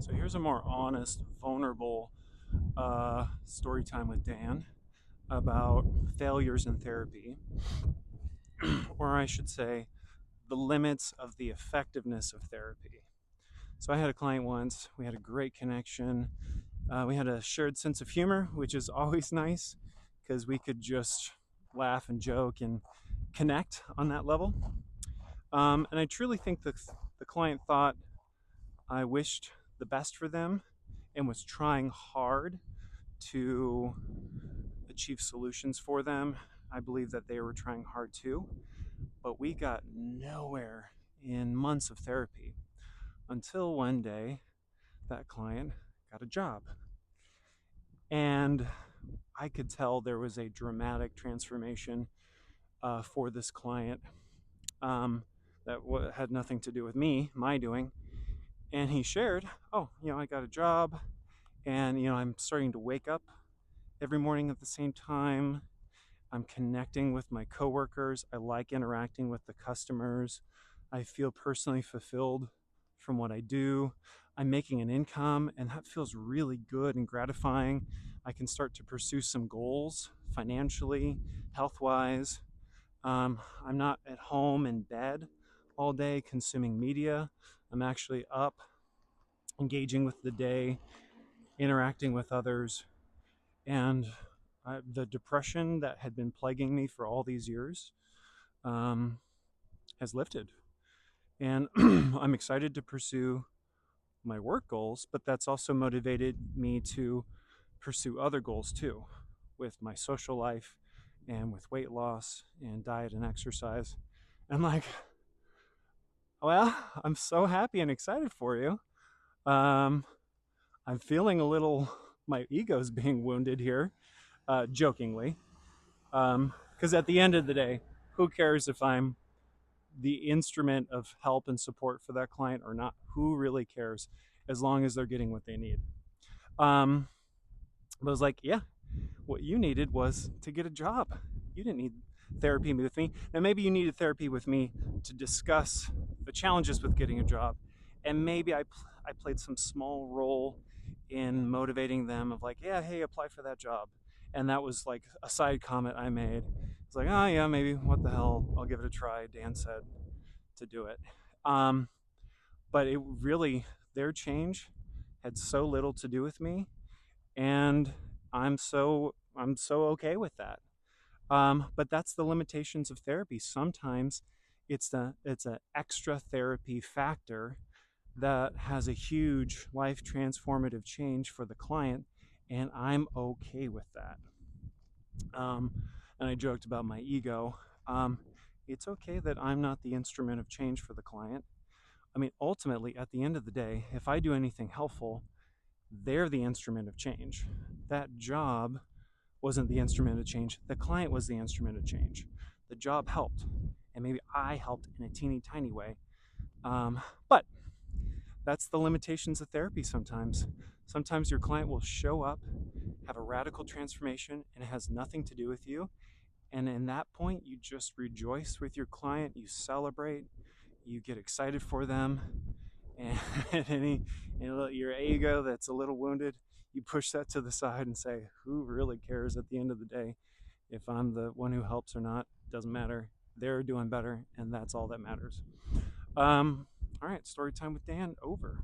So here's a more honest, vulnerable story time with Dan about failures in therapy, or I should say, the limits of the effectiveness of therapy. So I had a client once, we had a great connection. We had a shared sense of humor, which is always nice because we could just laugh and joke and connect on that level. And I truly think the client thought I wished the best for them and was trying hard to achieve solutions for them. I believe that they were trying hard too, but we got nowhere in months of therapy until one day that client got a job. And I could tell there was a dramatic transformation for this client that had nothing to do with me, my doing. And he shared, oh, I got a job and, I'm starting to wake up every morning at the same time. I'm connecting with my coworkers. I like interacting with the customers. I feel personally fulfilled from what I do. I'm making an income, and that feels really good and gratifying. I can start to pursue some goals financially, health wise. I'm not at home in bed all day consuming media. I'm actually up, engaging with the day, interacting with others, and the depression that had been plaguing me for all these years um, has lifted. And I'm excited to pursue my work goals, but that's also motivated me to pursue other goals too, with my social life and with weight loss and diet and exercise. And like, well, I'm so happy and excited for you. Um, I'm feeling a little, my ego's being wounded here, jokingly. Because at the end of the day, who cares if I'm the instrument of help and support for that client or not? Who really cares as long as they're getting what they need? Um, but I was like, yeah, what you needed was to get a job. You didn't need therapy with me. Now, maybe you needed therapy with me to discuss the challenges with getting a job. And maybe I played some small role in motivating them of like, yeah, hey, apply for that job. And that was like a side comment I made. It's like, oh, yeah, maybe, what the hell? I'll give it a try, Dan said, to do it. Um, but it really, their change had so little to do with me. And I'm so okay with that. But that's the limitations of therapy. Sometimes it's an extra therapy factor that has a huge life transformative change for the client, and I'm okay with that. Um, and I joked about my ego. Um, it's okay that I'm not the instrument of change for the client. I mean, ultimately, at the end of the day, if I do anything helpful, they're the instrument of change. That job wasn't the instrument of change. The client was the instrument of change. The job helped, and maybe I helped in a teeny tiny way. But that's the limitations of therapy sometimes. Sometimes your client will show up, have a radical transformation, and it has nothing to do with you. And in that point, you just rejoice with your client, you celebrate, you get excited for them, and your ego that's a little wounded, you push that to the side and say, who really cares at the end of the day? If I'm the one who helps or not, doesn't matter. They're doing better, and that's all that matters. All right, story time with Dan over.